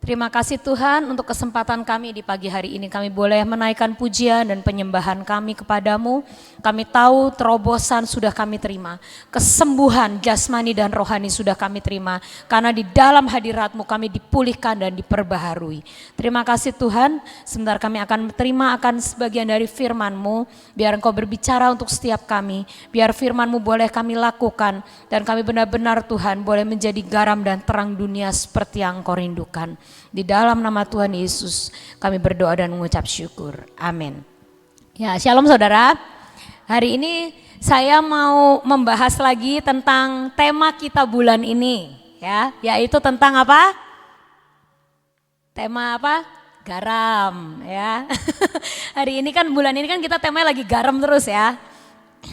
Terima kasih Tuhan untuk kesempatan kami di pagi hari ini. Kami boleh menaikkan pujian dan penyembahan kami kepadamu. Kami tahu terobosan sudah kami terima. Kesembuhan jasmani dan rohani sudah kami terima. Karena di dalam hadirat-Mu kami dipulihkan dan diperbaharui. Terima kasih Tuhan. Sebentar kami akan terima akan sebagian dari firman-Mu. Biar Engkau berbicara untuk setiap kami. Biar firman-Mu boleh kami lakukan. Dan kami benar-benar Tuhan boleh menjadi garam dan terang dunia seperti yang Engkau rindukan. Di dalam nama Tuhan Yesus kami berdoa dan mengucap syukur. Amin. Ya, shalom saudara. Hari ini saya mau membahas lagi tentang tema kita bulan ini, ya, yaitu tentang apa? Tema apa? Garam, ya. Hari ini kan bulan ini kan kita temanya lagi garam terus ya.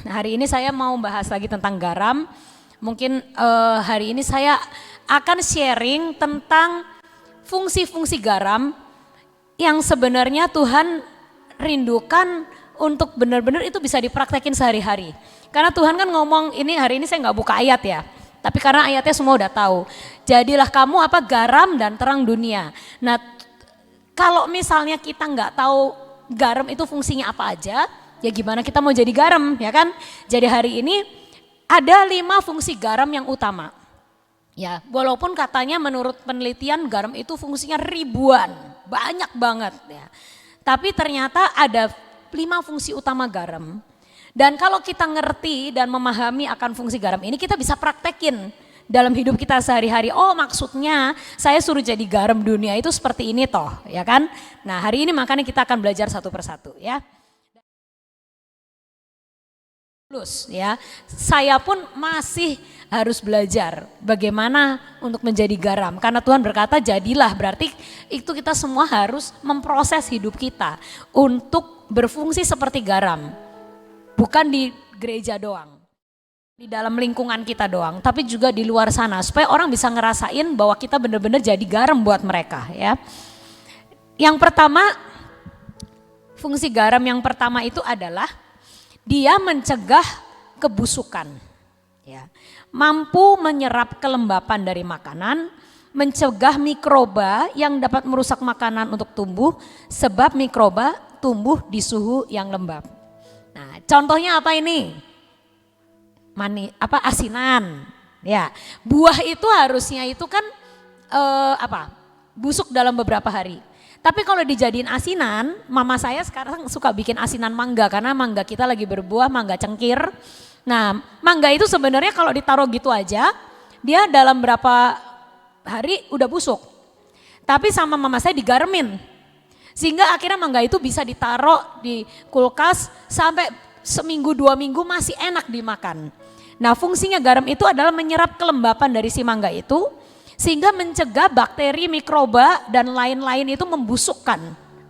Hari ini saya mau bahas lagi tentang garam. Mungkin hari ini saya akan sharing tentang fungsi-fungsi garam yang sebenarnya Tuhan rindukan untuk benar-benar itu bisa dipraktekin sehari-hari. Karena Tuhan kan ngomong ini hari ini saya nggak buka ayat ya, tapi karena ayatnya semua udah tahu. Jadilah kamu apa garam dan terang dunia. Nah kalau misalnya kita nggak tahu garam itu fungsinya apa aja, ya gimana kita mau jadi garam ya kan? Jadi hari ini ada 5 fungsi garam yang utama. Ya, walaupun katanya menurut penelitian garam itu fungsinya ribuan, banyak banget ya. Tapi ternyata ada 5 fungsi utama garam. Dan kalau kita ngerti dan memahami akan fungsi garam ini, kita bisa praktekin dalam hidup kita sehari-hari. Oh, maksudnya saya suruh jadi garam dunia itu seperti ini toh, ya kan? Nah, hari ini makanya kita akan belajar satu persatu ya. Ya, saya pun masih harus belajar bagaimana untuk menjadi garam. Karena Tuhan berkata jadilah, berarti itu kita semua harus memproses hidup kita untuk berfungsi seperti garam. Bukan di gereja doang, di dalam lingkungan kita doang, tapi juga di luar sana. Supaya orang bisa ngerasain bahwa kita benar-benar jadi garam buat mereka ya. Yang pertama, fungsi garam yang pertama itu adalah dia mencegah kebusukan, ya. Mampu menyerap kelembapan dari makanan, mencegah mikroba yang dapat merusak makanan untuk tumbuh, sebab mikroba tumbuh di suhu yang lembab. Nah, contohnya apa ini? Asinan, ya. Buah itu harusnya itu kan busuk dalam beberapa hari. Tapi kalau dijadiin asinan, mama saya sekarang suka bikin asinan mangga karena mangga kita lagi berbuah, mangga cengkir. Nah, mangga itu sebenarnya kalau ditaruh gitu aja, dia dalam berapa hari udah busuk. Tapi sama mama saya digaremin. Sehingga akhirnya mangga itu bisa ditaruh di kulkas sampai seminggu 2 minggu masih enak dimakan. Nah, fungsinya garam itu adalah menyerap kelembapan dari si mangga itu, sehingga mencegah bakteri, mikroba, dan lain-lain itu membusukkan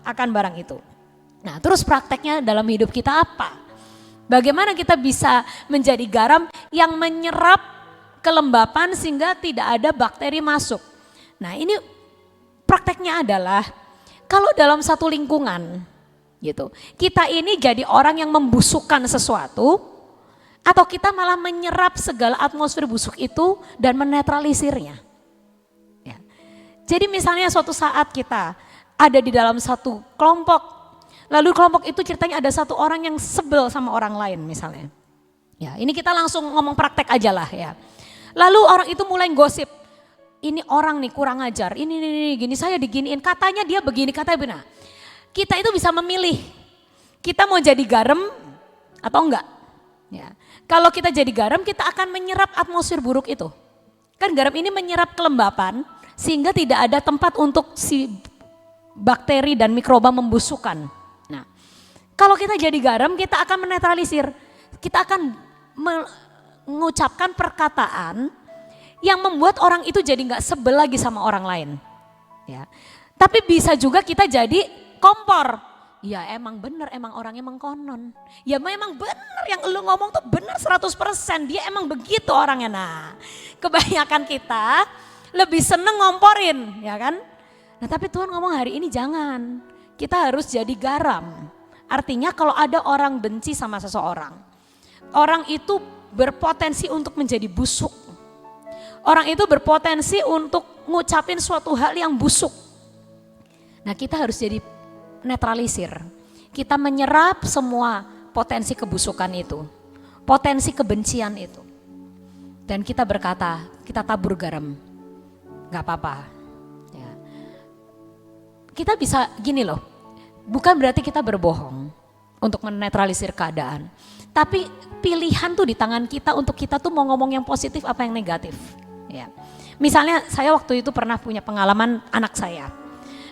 akan barang itu. Nah, terus prakteknya dalam hidup kita apa? Bagaimana kita bisa menjadi garam yang menyerap kelembapan sehingga tidak ada bakteri masuk? Nah, ini prakteknya adalah kalau dalam satu lingkungan gitu, kita ini jadi orang yang membusukkan sesuatu, atau kita malah menyerap segala atmosfer busuk itu dan menetralisirnya. Jadi misalnya suatu saat kita ada di dalam satu kelompok, lalu kelompok itu ceritanya ada satu orang yang sebel sama orang lain misalnya. Ya, ini kita langsung ngomong praktek aja lah ya. Lalu orang itu mulai gosip, ini orang nih kurang ajar, ini gini saya diginiin, katanya dia begini, katanya benar. Kita itu bisa memilih, kita mau jadi garam atau enggak. Ya. Kalau kita jadi garam, kita akan menyerap atmosfer buruk itu. Kan garam ini menyerap kelembapan, sehingga tidak ada tempat untuk si bakteri dan mikroba membusukkan. Nah, kalau kita jadi garam, kita akan menetralisir, kita akan mengucapkan perkataan yang membuat orang itu jadi nggak sebel lagi sama orang lain. Ya, tapi bisa juga kita jadi kompor. Ya emang bener, emang orangnya emang konon. Ya memang bener yang lu ngomong tuh bener 100%, dia emang begitu orangnya. Nah, kebanyakan kita lebih seneng ngomporin, ya kan? Nah tapi Tuhan ngomong hari ini jangan, kita harus jadi garam. Artinya kalau ada orang benci sama seseorang, orang itu berpotensi untuk menjadi busuk. Orang itu berpotensi untuk ngucapin suatu hal yang busuk. Nah kita harus jadi netralisir. Kita menyerap semua potensi kebusukan itu, potensi kebencian itu. Dan kita berkata, kita tabur garam, gak apa-apa. Ya. Kita bisa gini loh, bukan berarti kita berbohong untuk menetralisir keadaan. Tapi pilihan tuh di tangan kita untuk kita tuh mau ngomong yang positif apa yang negatif. Ya. Misalnya saya waktu itu pernah punya pengalaman anak saya.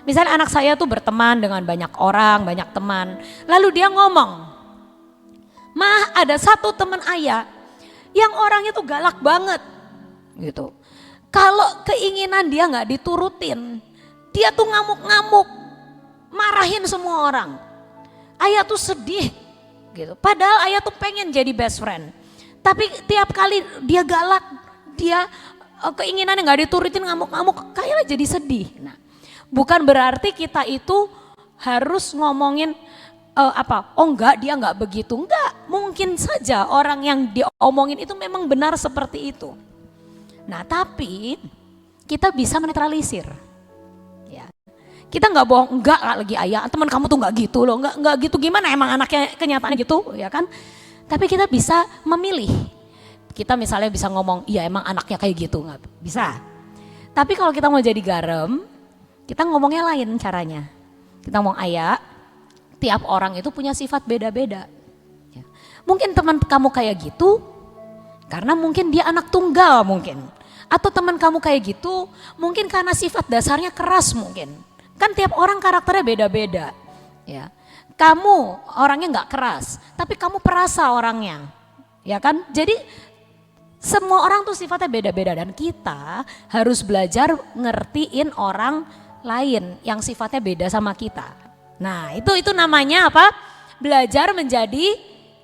Misalnya anak saya tuh berteman dengan banyak orang, banyak teman. Lalu dia ngomong, "Mah, ada satu teman ayah yang orangnya tuh galak banget." Gitu. Kalau keinginan dia nggak diturutin, dia tuh ngamuk-ngamuk, marahin semua orang. Ayah tuh sedih gitu. Padahal ayah tuh pengen jadi best friend. Tapi tiap kali dia galak, dia keinginannya nggak diturutin, ngamuk-ngamuk, kayaknya jadi sedih. Nah, bukan berarti kita itu harus ngomongin oh enggak, dia enggak begitu. Enggak, mungkin saja orang yang diomongin itu memang benar seperti itu. Nah, tapi kita bisa menetralisir. Ya. Kita enggak bohong, enggak lagi ayah, teman kamu tuh enggak gitu loh, enggak gitu, gimana emang anaknya kenyataannya gitu, ya kan? Tapi kita bisa memilih. Kita misalnya bisa ngomong, iya emang anaknya kayak gitu, enggak bisa. Tapi kalau kita mau jadi garam, kita ngomongnya lain caranya. Kita ngomong, ayah, tiap orang itu punya sifat beda-beda. Ya. Mungkin teman kamu kayak gitu, karena mungkin dia anak tunggal mungkin. Atau teman kamu kayak gitu, mungkin karena sifat dasarnya keras mungkin. Kan tiap orang karakternya beda-beda. Ya. Kamu orangnya nggak keras, tapi kamu perasa orangnya. Ya kan? Jadi semua orang tuh sifatnya beda-beda dan kita harus belajar ngertiin orang lain yang sifatnya beda sama kita. Nah itu namanya apa? Belajar menjadi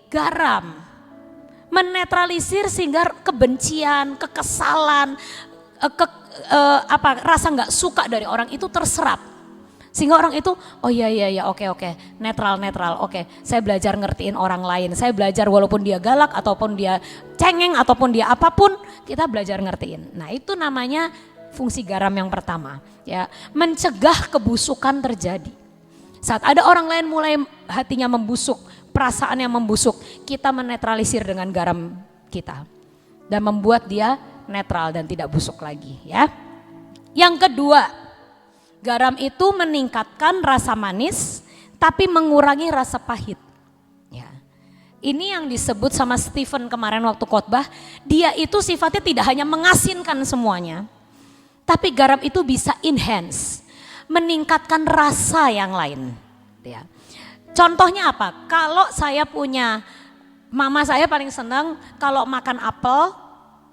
garam. Menetralisir sehingga kebencian, kekesalan, rasa nggak suka dari orang itu terserap. Sehingga orang itu, oh iya oke, netral, oke. Saya belajar ngertiin orang lain, saya belajar walaupun dia galak ataupun dia cengeng ataupun dia apapun, kita belajar ngertiin. Nah itu namanya fungsi garam yang pertama, ya, mencegah kebusukan terjadi. Saat ada orang lain mulai hatinya membusuk, perasaannya membusuk, kita menetralisir dengan garam kita dan membuat dia netral dan tidak busuk lagi, ya. Yang kedua, garam itu meningkatkan rasa manis tapi mengurangi rasa pahit. Ya. Ini yang disebut sama Stephen kemarin waktu khotbah, dia itu sifatnya tidak hanya mengasinkan semuanya, tapi garam itu bisa enhance, meningkatkan rasa yang lain. Ya. Contohnya apa? Kalau saya punya, mama saya paling senang kalau makan apel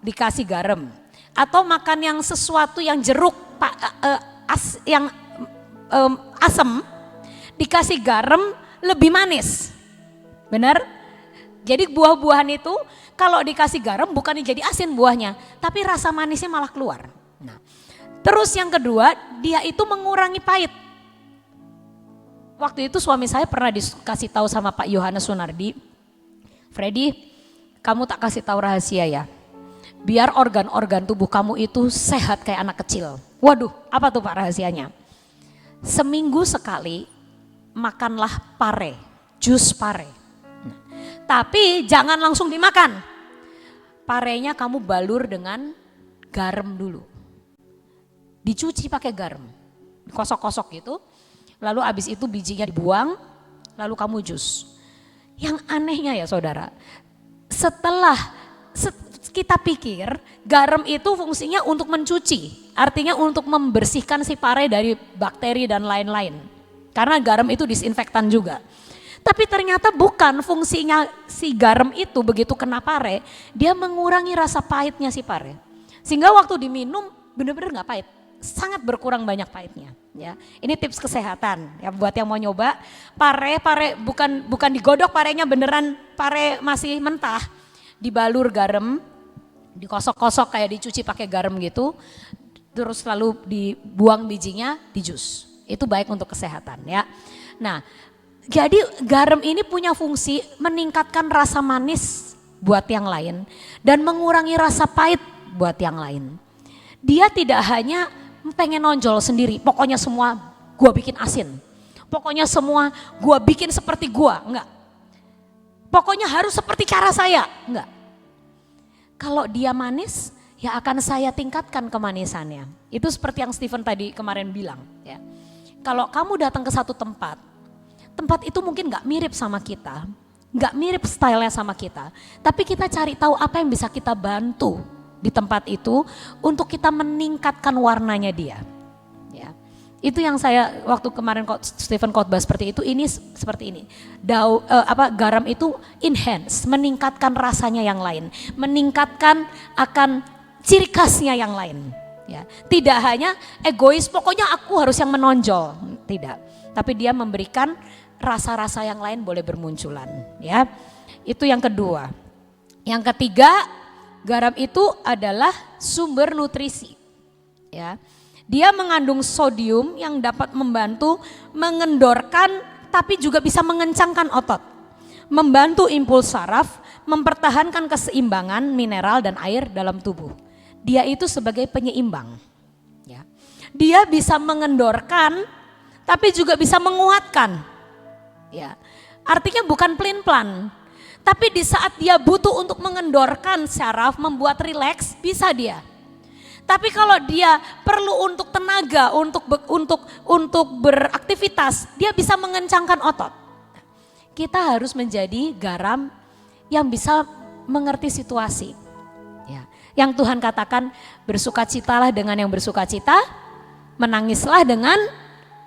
dikasih garam. Atau makan yang sesuatu yang jeruk, yang asam, dikasih garam lebih manis. Benar? Jadi buah-buahan itu kalau dikasih garam bukannya jadi asin buahnya, tapi rasa manisnya malah keluar. Nah, terus yang kedua, dia itu mengurangi pahit. Waktu itu suami saya pernah dikasih tahu sama Pak Yohanes Sunardi, Freddy, kamu tak kasih tahu rahasia ya, biar organ-organ tubuh kamu itu sehat kayak anak kecil. Waduh, apa tuh Pak rahasianya? Seminggu sekali makanlah pare, jus pare. Nah, tapi jangan langsung dimakan. Parenya kamu balur dengan garam dulu. Dicuci pakai garam, kosok-kosok gitu. Lalu abis itu bijinya dibuang, lalu kamu jus. Yang anehnya ya saudara, setelah kita pikir garam itu fungsinya untuk mencuci, artinya untuk membersihkan si pare dari bakteri dan lain-lain. Karena garam itu disinfektan juga. Tapi ternyata bukan, fungsinya si garam itu begitu kena pare, dia mengurangi rasa pahitnya si pare. Sehingga waktu diminum benar-benar nggak pahit, sangat berkurang banyak pahitnya. Ya, ini tips kesehatan ya buat yang mau nyoba. Pare bukan digodok parenya, beneran pare masih mentah, dibalur garam, dikosok-kosok kayak dicuci pakai garam gitu, terus lalu dibuang bijinya, di jus. Itu baik untuk kesehatan ya. Nah, jadi garam ini punya fungsi meningkatkan rasa manis buat yang lain dan mengurangi rasa pahit buat yang lain. Dia tidak hanya pengen nonjol sendiri, pokoknya semua gue bikin asin. Pokoknya semua gue bikin seperti gue, enggak. Pokoknya harus seperti cara saya, enggak. Kalau dia manis, ya akan saya tingkatkan kemanisannya. Itu seperti yang Stephen tadi kemarin bilang ya. Kalau kamu datang ke satu tempat itu mungkin gak mirip sama kita, gak mirip stylenya sama kita. Tapi kita cari tahu apa yang bisa kita bantu di tempat itu untuk kita meningkatkan warnanya dia. Ya. Itu yang saya waktu kemarin Stephen khotbah seperti itu, ini seperti ini. Garam itu enhance, meningkatkan rasanya yang lain, meningkatkan akan ciri khasnya yang lain. Ya, tidak hanya egois, pokoknya aku harus yang menonjol, tidak. Tapi dia memberikan rasa-rasa yang lain boleh bermunculan. Ya, itu yang kedua. Yang ketiga, garam itu adalah sumber nutrisi. Ya, dia mengandung sodium yang dapat membantu mengendorkan, tapi juga bisa mengencangkan otot, membantu impuls saraf, mempertahankan keseimbangan mineral dan air dalam tubuh. Dia itu sebagai penyeimbang. Ya. Dia bisa mengendorkan tapi juga bisa menguatkan. Ya. Artinya bukan pelin-pelan. Tapi di saat dia butuh untuk mengendorkan saraf, membuat rileks, bisa dia. Tapi kalau dia perlu untuk tenaga, untuk beraktivitas, dia bisa mengencangkan otot. Kita harus menjadi garam yang bisa mengerti situasi. Yang Tuhan katakan bersukacitalah dengan yang bersukacita, menangislah dengan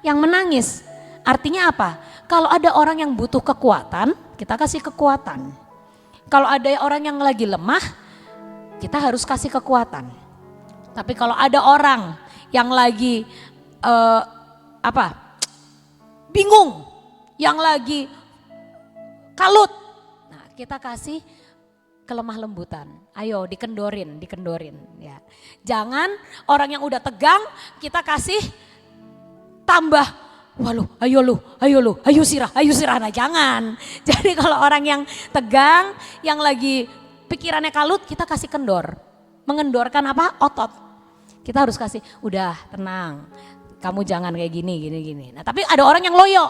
yang menangis. Artinya apa? Kalau ada orang yang butuh kekuatan, kita kasih kekuatan. Kalau ada orang yang lagi lemah, kita harus kasih kekuatan. Tapi kalau ada orang yang lagi bingung, yang lagi kalut, nah kita kasih kelemah lembutan. Ayo dikendorin ya. Jangan orang yang udah tegang kita kasih tambah, ayo sirah. Nah jangan. Jadi kalau orang yang tegang, yang lagi pikirannya kalut, kita kasih kendor. Mengendorkan apa? Otot. Kita harus kasih, udah tenang, kamu jangan kayak gini. Nah tapi ada orang yang loyo.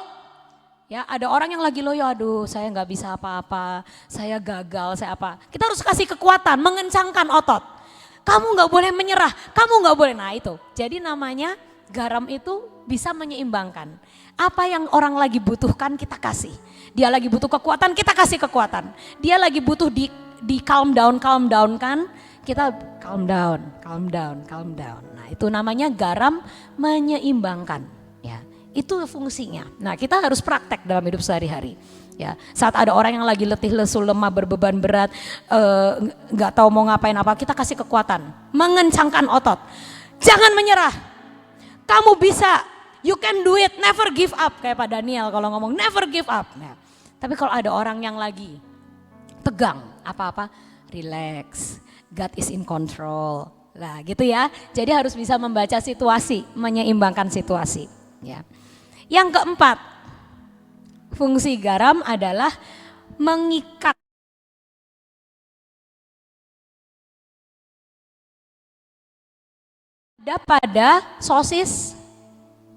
Ya, ada orang yang lagi loyo, aduh saya nggak bisa apa-apa, saya gagal, saya apa. Kita harus kasih kekuatan, mengencangkan otot. Kamu nggak boleh menyerah, kamu nggak boleh. Nah itu, jadi namanya garam itu bisa menyeimbangkan. Apa yang orang lagi butuhkan kita kasih. Dia lagi butuh kekuatan, kita kasih kekuatan. Dia lagi butuh di calm down kan, kita calm down. Nah itu namanya garam menyeimbangkan. Itu fungsinya. Nah kita harus praktek dalam hidup sehari-hari. Ya, saat ada orang yang lagi letih, lesu, lemah, berbeban berat, nggak tahu mau ngapain apa, kita kasih kekuatan, mengencangkan otot. Jangan menyerah. Kamu bisa, you can do it, never give up. Kayak Pak Daniel kalau ngomong never give up. Nah, tapi kalau ada orang yang lagi tegang, apa-apa, relax. God is in control. Nah gitu ya. Jadi harus bisa membaca situasi, menyeimbangkan situasi. Ya. Yang keempat, fungsi garam adalah mengikat pada sosis.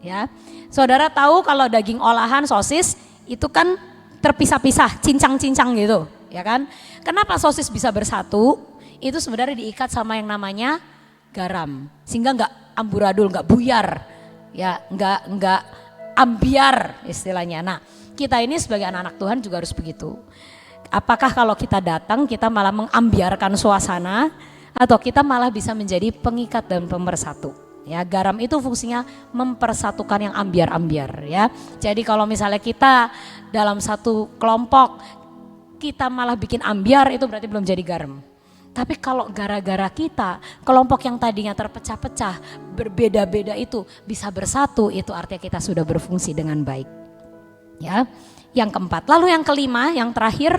Ya, saudara tahu kalau daging olahan sosis itu kan terpisah-pisah, cincang-cincang gitu, ya kan? Kenapa sosis bisa bersatu? Itu sebenarnya diikat sama yang namanya garam, sehingga nggak amburadul, nggak buyar, ya, nggak ambiar istilahnya. Nah, kita ini sebagai anak-anak Tuhan juga harus begitu. Apakah kalau kita datang kita malah mengambiarkan suasana atau kita malah bisa menjadi pengikat dan pemersatu? Ya, garam itu fungsinya mempersatukan yang ambiar-ambiar ya. Jadi kalau misalnya kita dalam satu kelompok kita malah bikin ambiar, itu berarti belum jadi garam. Tapi kalau gara-gara kita, kelompok yang tadinya terpecah-pecah, berbeda-beda itu bisa bersatu, itu artinya kita sudah berfungsi dengan baik. Ya, yang keempat. Lalu yang kelima, yang terakhir,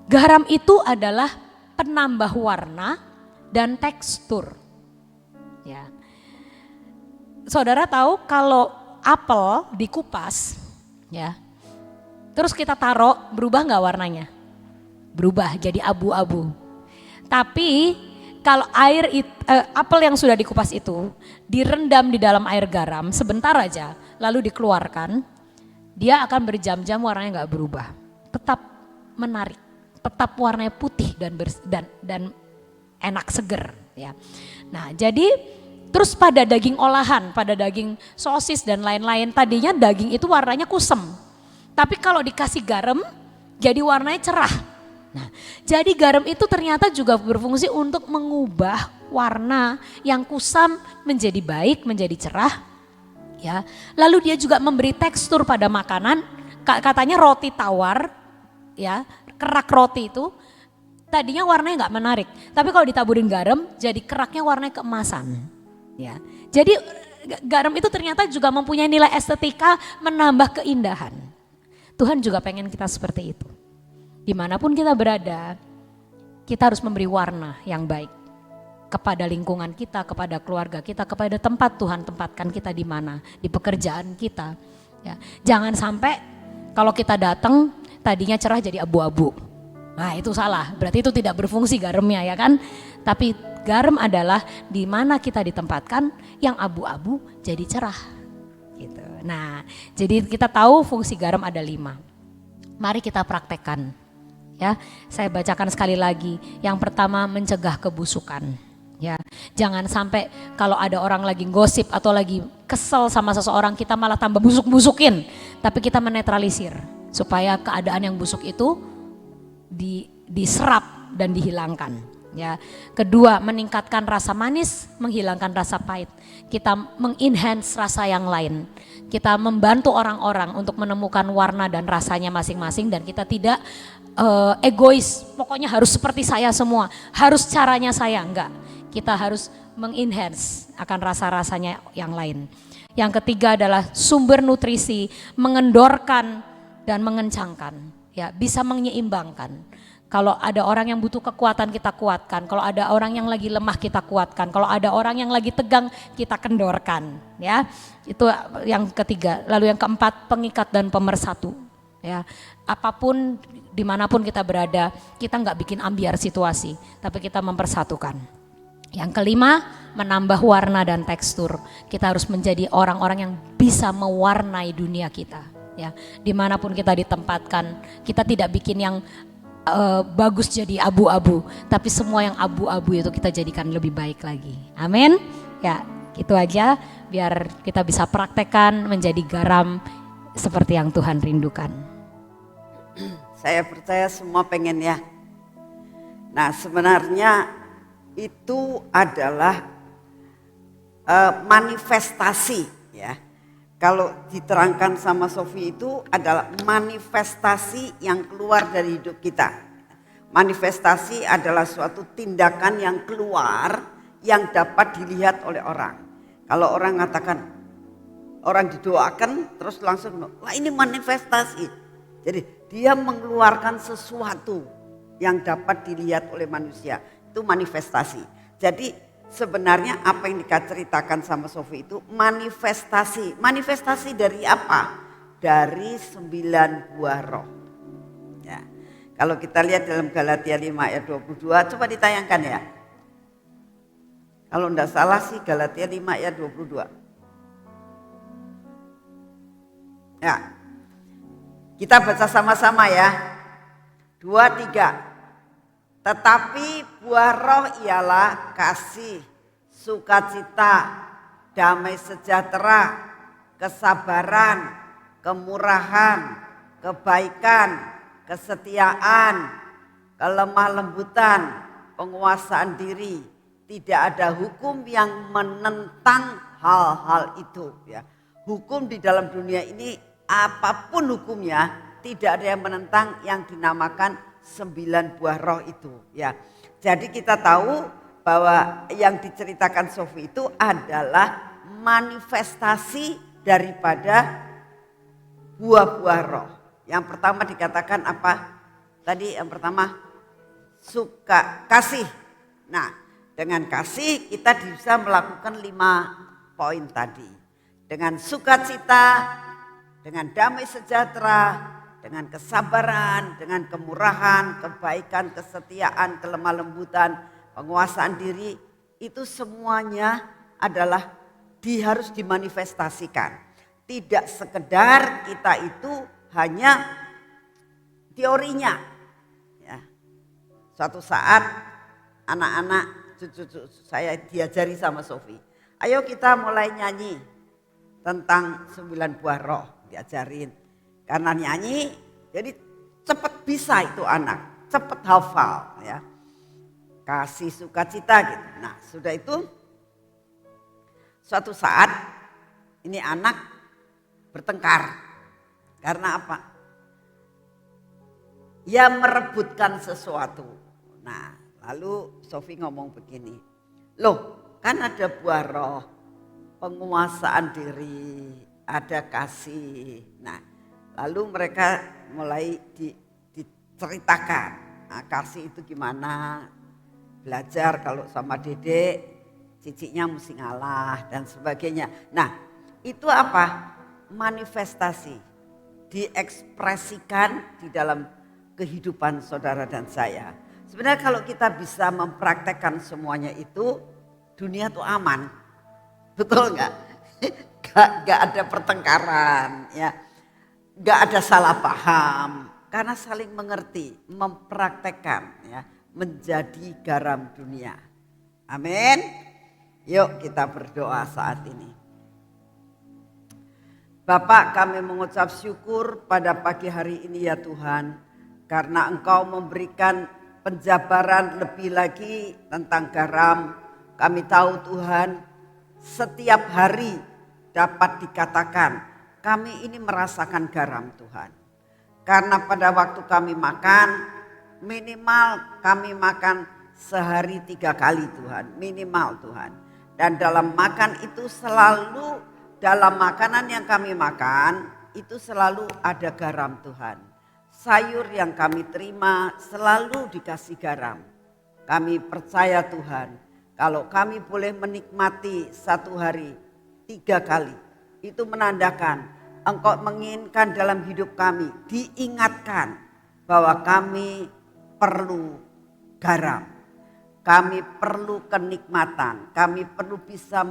garam itu adalah penambah warna dan tekstur. Ya. Saudara tahu kalau apel dikupas, ya, terus kita taruh, berubah nggak warnanya? Berubah jadi abu-abu. Tapi kalau apel yang sudah dikupas itu direndam di dalam air garam sebentar aja, lalu dikeluarkan, dia akan berjam-jam warnanya nggak berubah, tetap menarik, tetap warnanya putih dan enak seger ya. Nah jadi terus pada daging olahan, pada daging sosis dan lain-lain, tadinya daging itu warnanya kusem, tapi kalau dikasih garam jadi warnanya cerah. Nah, jadi garam itu ternyata juga berfungsi untuk mengubah warna yang kusam menjadi baik, menjadi cerah. Ya, lalu dia juga memberi tekstur pada makanan. Katanya roti tawar, ya, kerak roti itu tadinya warnanya nggak menarik, tapi kalau ditaburin garam, jadi keraknya warnanya keemasan. Ya, jadi garam itu ternyata juga mempunyai nilai estetika, menambah keindahan. Tuhan juga pengen kita seperti itu. Dimanapun kita berada, kita harus memberi warna yang baik kepada lingkungan kita, kepada keluarga kita, kepada tempat Tuhan tempatkan kita di mana, di pekerjaan kita. Ya, jangan sampai kalau kita datang tadinya cerah jadi abu-abu. Nah itu salah, berarti itu tidak berfungsi garamnya ya kan. Tapi garam adalah di mana kita ditempatkan, yang abu-abu jadi cerah. Gitu. Nah jadi kita tahu fungsi garam ada 5. Mari kita praktekkan. Ya, saya bacakan sekali lagi. Yang pertama, mencegah kebusukan. Ya, jangan sampai kalau ada orang lagi gosip atau lagi kesel sama seseorang, kita malah tambah busuk-busukin. Tapi kita menetralisir supaya keadaan yang busuk itu diserap dan dihilangkan. Ya, kedua, meningkatkan rasa manis, menghilangkan rasa pahit. Kita mengenhance rasa yang lain. Kita membantu orang-orang untuk menemukan warna dan rasanya masing-masing, dan kita tidak egois, pokoknya harus seperti saya semua, harus caranya saya, enggak. Kita harus mengenhance akan rasa-rasanya yang lain. Yang ketiga adalah sumber nutrisi, mengendorkan dan mengencangkan, ya, bisa menyeimbangkan. Kalau ada orang yang butuh kekuatan, kita kuatkan. Kalau ada orang yang lagi lemah, kita kuatkan. Kalau ada orang yang lagi tegang, kita kendorkan, ya. Itu yang ketiga. Lalu yang keempat, pengikat dan pemersatu, ya. Apapun dimanapun kita berada, kita nggak bikin ambiar situasi, tapi kita mempersatukan. Yang kelima, menambah warna dan tekstur. Kita harus menjadi orang-orang yang bisa mewarnai dunia kita. Ya, dimanapun kita ditempatkan, kita tidak bikin yang bagus jadi abu-abu, tapi semua yang abu-abu itu kita jadikan lebih baik lagi. Amin. Ya, gitu aja biar kita bisa praktekkan menjadi garam seperti yang Tuhan rindukan. Saya percaya semua pengen ya. Nah sebenarnya itu adalah manifestasi ya. Kalau diterangkan sama Sofi itu adalah manifestasi yang keluar dari hidup kita. Manifestasi adalah suatu tindakan yang keluar yang dapat dilihat oleh orang. Kalau orang mengatakan, orang didoakan terus langsung, lah ini manifestasi. Jadi dia mengeluarkan sesuatu yang dapat dilihat oleh manusia. Itu manifestasi. Jadi sebenarnya apa yang diceritakan sama Sofi itu manifestasi. Manifestasi dari apa? Dari 9 buah roh. Ya. Kalau kita lihat dalam Galatia 5 ayat 22, coba ditayangkan ya. Kalau enggak salah sih Galatia 5 ayat 22. Ya. Kita baca sama-sama ya. 2, 3. Tetapi buah roh ialah kasih, sukacita, damai sejahtera, kesabaran, kemurahan, kebaikan, kesetiaan, kelemah lembutan, penguasaan diri. Tidak ada hukum yang menentang hal-hal itu ya. Hukum di dalam dunia ini apapun hukumnya tidak ada yang menentang yang dinamakan 9 buah roh itu ya. Jadi kita tahu bahwa yang diceritakan Sofi itu adalah manifestasi daripada buah-buah roh. Yang pertama dikatakan apa? Tadi yang pertama suka kasih. Nah, dengan kasih kita bisa melakukan 5 poin tadi. Dengan sukacita, dengan damai sejahtera, dengan kesabaran, dengan kemurahan, kebaikan, kesetiaan, kelemah lembutan, penguasaan diri, itu semuanya adalah harus dimanifestasikan. Tidak sekedar kita itu hanya teorinya. Ya. Suatu saat anak-anak cucu saya diajari sama Sofi, ayo kita mulai nyanyi tentang 9 buah roh, diajarin. Karena nyanyi jadi cepat bisa itu anak, cepat hafal ya. Kasih sukacita gitu. Nah, sudah itu suatu saat ini anak bertengkar. Karena apa? Ya merebutkan sesuatu. Nah, lalu Sofi ngomong begini, loh kan ada buah roh, penguasaan diri, ada kasih. Nah, lalu mereka mulai diceritakan, nah, kasih itu gimana, belajar kalau sama dedek, ciciknya mesti ngalah dan sebagainya. Nah, itu apa? Manifestasi, diekspresikan di dalam kehidupan saudara dan saya. Sebenarnya kalau kita bisa mempraktekkan semuanya itu, dunia tuh aman. Betul nggak? Gak ada pertengkaran, ya, gak ada salah paham, karena saling mengerti, mempraktekkan, ya, menjadi garam dunia. Amin. Yuk kita berdoa saat ini. Bapak, kami mengucap syukur pada pagi hari ini ya Tuhan, karena Engkau memberikan penjabaran lebih lagi tentang garam. Kami tahu Tuhan, setiap hari dapat dikatakan kami ini merasakan garam Tuhan. Karena pada waktu kami makan, minimal kami makan sehari 3 kali Tuhan, minimal Tuhan. Dan dalam makan itu selalu, dalam makanan yang kami makan itu selalu ada garam Tuhan. Sayur yang kami terima selalu dikasih garam. Kami percaya Tuhan, kalau kami boleh menikmati satu hari 3 kali, itu menandakan Engkau menginginkan dalam hidup kami diingatkan bahwa kami perlu garam. Kami perlu kenikmatan, kami perlu bisa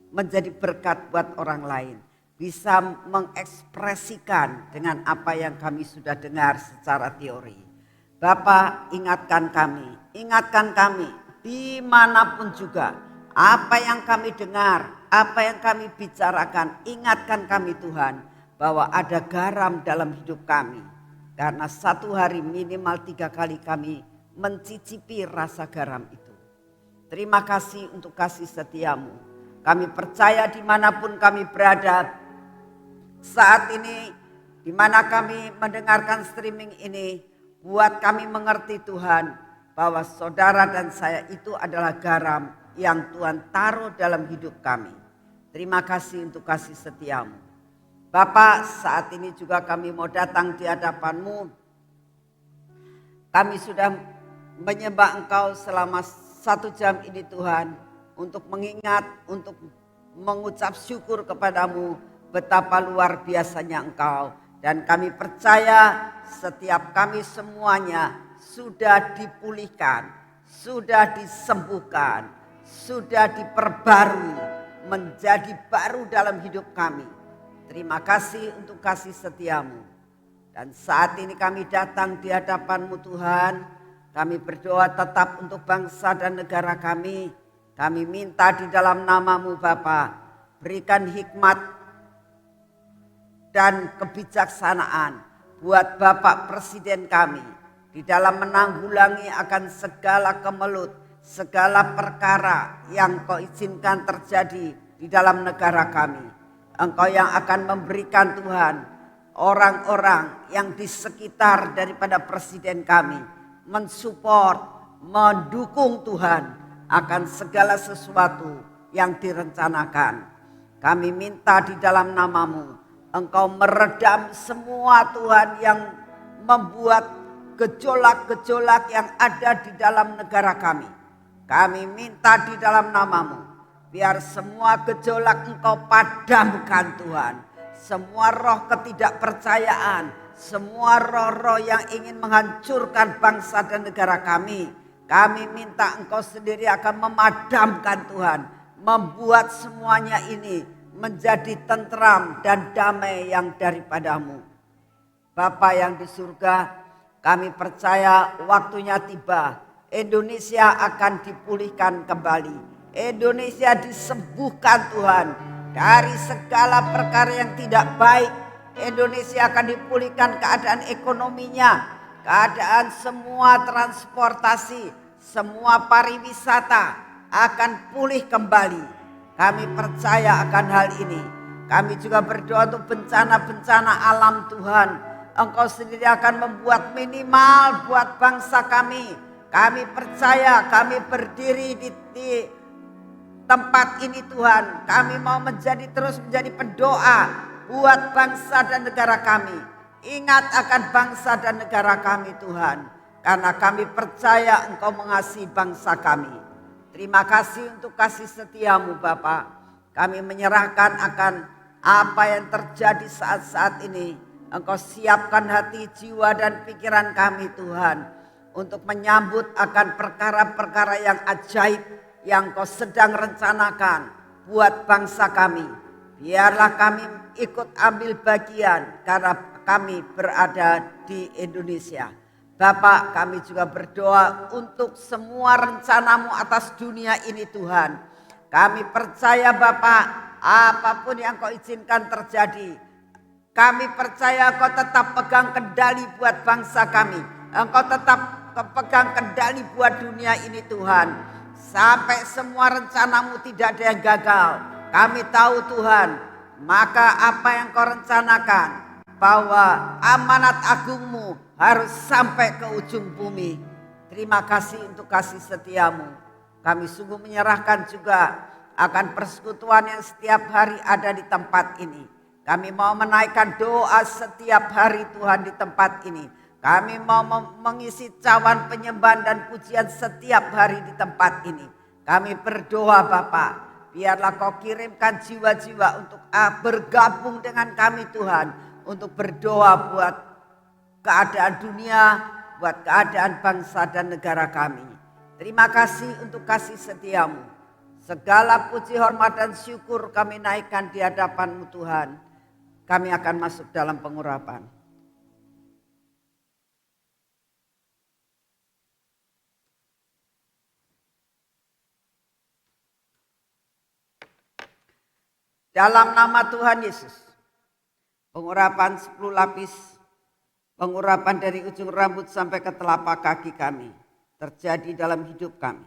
menjadi berkat buat orang lain. Bisa mengekspresikan dengan apa yang kami sudah dengar secara teori. Bapak, ingatkan kami dimanapun juga. Apa yang kami dengar, apa yang kami bicarakan, ingatkan kami Tuhan bahwa ada garam dalam hidup kami. Karena satu hari minimal 3 kali kami mencicipi rasa garam itu. Terima kasih untuk kasih setiamu. Kami percaya dimanapun kami berada saat ini, di mana kami mendengarkan streaming ini, buat kami mengerti Tuhan bahwa saudara dan saya itu adalah garam yang Tuhan taruh dalam hidup kami. Terima kasih untuk kasih setiamu. Bapak, saat ini juga kami mau datang di hadapan-Mu. Kami sudah menyembah Engkau selama 1 jam ini Tuhan, untuk mengingat, untuk mengucap syukur kepadamu betapa luar biasanya Engkau. Dan kami percaya setiap kami semuanya sudah dipulihkan, sudah disembuhkan, sudah diperbarui menjadi baru dalam hidup kami. Terima kasih untuk kasih setiamu. Dan saat ini kami datang di hadapan-Mu Tuhan. Kami berdoa tetap untuk bangsa dan negara kami. Kami minta di dalam nama-Mu Bapa, berikan hikmat dan kebijaksanaan buat Bapak Presiden kami di dalam menanggulangi akan segala kemelut, segala perkara yang Kau izinkan terjadi di dalam negara kami. Engkau yang akan memberikan Tuhan orang-orang yang di sekitar daripada Presiden kami mensupport, mendukung Tuhan akan segala sesuatu yang direncanakan. Kami minta di dalam nama-Mu, Engkau meredam semua Tuhan yang membuat gejolak-gejolak yang ada di dalam negara kami. Kami minta di dalam nama-Mu, biar semua gejolak Engkau padamkan Tuhan. Semua roh ketidakpercayaan, semua roh-roh yang ingin menghancurkan bangsa dan negara kami, Kami minta Engkau sendiri akan memadamkan Tuhan, membuat semuanya ini menjadi tentram dan damai yang daripadamu. Bapa yang di surga, kami percaya waktunya tiba. Indonesia akan dipulihkan kembali. Indonesia disembuhkan Tuhan dari segala perkara yang tidak baik. Indonesia akan dipulihkan keadaan ekonominya, keadaan semua transportasi, semua pariwisata akan pulih kembali. Kami percaya akan hal ini. Kami juga berdoa untuk bencana-bencana alam Tuhan. Engkau sendiri akan membuat minimal buat bangsa kami. Kami percaya, kami berdiri di tempat ini Tuhan. Kami mau terus menjadi pendoa buat bangsa dan negara kami. Ingat akan bangsa dan negara kami Tuhan. Karena kami percaya Engkau mengasihi bangsa kami. Terima kasih untuk kasih setiamu Bapa. Kami menyerahkan akan apa yang terjadi saat-saat ini. Engkau siapkan hati, jiwa dan pikiran kami Tuhan. Untuk menyambut akan perkara-perkara yang ajaib yang Kau sedang rencanakan buat bangsa kami. Biarlah kami ikut ambil bagian karena kami berada di Indonesia. Bapak, kami juga berdoa untuk semua rencanamu atas dunia ini Tuhan. Kami percaya Bapak, apapun yang Kau izinkan terjadi, kami percaya Kau tetap pegang kendali buat bangsa kami. Engkau tetap pegang kendali buat dunia ini Tuhan. Sampai semua rencanamu tidak ada yang gagal. Kami tahu Tuhan, maka apa yang Kau rencanakan, bahwa amanat agungmu harus sampai ke ujung bumi. Terima kasih untuk kasih setiamu. Kami sungguh menyerahkan juga akan persekutuan yang setiap hari ada di tempat ini. Kami mau menaikkan doa setiap hari Tuhan di tempat ini. Kami mau mengisi cawan penyembahan dan pujian setiap hari di tempat ini. Kami berdoa Bapa, biarlah Kau kirimkan jiwa-jiwa untuk bergabung dengan kami Tuhan. Untuk berdoa buat keadaan dunia, buat keadaan bangsa dan negara kami. Terima kasih untuk kasih setiamu. Segala puji, hormat dan syukur kami naikkan di hadapan-Mu Tuhan. Kami akan masuk dalam pengurapan. Dalam nama Tuhan Yesus. Pengurapan 10 lapis, pengurapan dari ujung rambut sampai ke telapak kaki kami terjadi dalam hidup kami.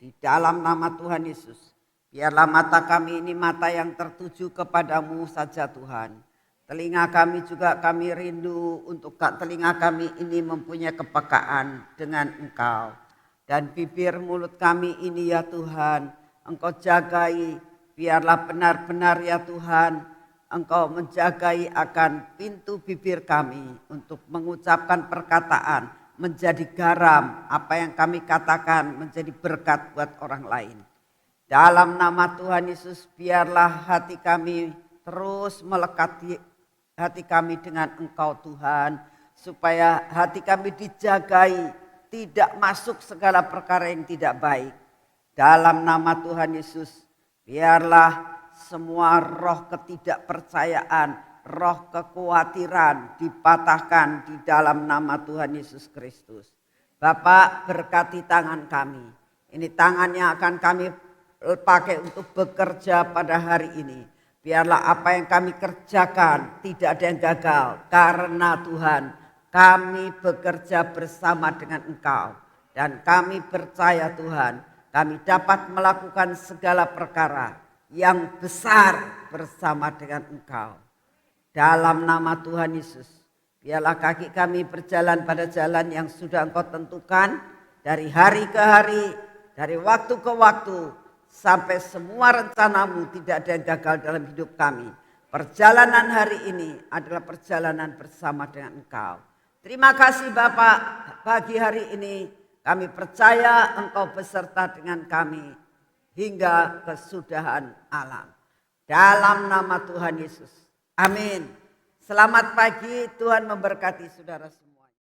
Di dalam nama Tuhan Yesus, biarlah mata kami ini mata yang tertuju kepadamu saja Tuhan. Telinga kami juga kami rindu untuk telinga kami ini mempunyai kepekaan dengan Engkau. Dan bibir mulut kami ini ya Tuhan, Engkau jagai, biarlah benar-benar ya Tuhan, Engkau menjagai akan pintu bibir kami untuk mengucapkan perkataan, menjadi garam, apa yang kami katakan menjadi berkat buat orang lain. Dalam nama Tuhan Yesus, biarlah hati kami terus melekat di hati kami dengan Engkau Tuhan, supaya hati kami dijagai, tidak masuk segala perkara yang tidak baik. Dalam nama Tuhan Yesus, biarlah semua roh ketidakpercayaan, roh kekhawatiran dipatahkan di dalam nama Tuhan Yesus Kristus. Bapak, berkati tangan kami. Ini tangannya akan kami pakai untuk bekerja pada hari ini. Biarlah apa yang kami kerjakan tidak ada yang gagal. Karena Tuhan, kami bekerja bersama dengan Engkau. Dan kami percaya Tuhan, kami dapat melakukan segala perkara yang besar bersama dengan Engkau. Dalam nama Tuhan Yesus, biarlah kaki kami berjalan pada jalan yang sudah Engkau tentukan dari hari ke hari, dari waktu ke waktu, sampai semua rencanamu tidak ada yang gagal dalam hidup kami. Perjalanan hari ini adalah perjalanan bersama dengan Engkau. Terima kasih Bapak, pagi hari ini kami percaya Engkau beserta dengan kami hingga kesudahan alam. Dalam nama Tuhan Yesus. Amin. Selamat pagi, Tuhan memberkati saudara semua.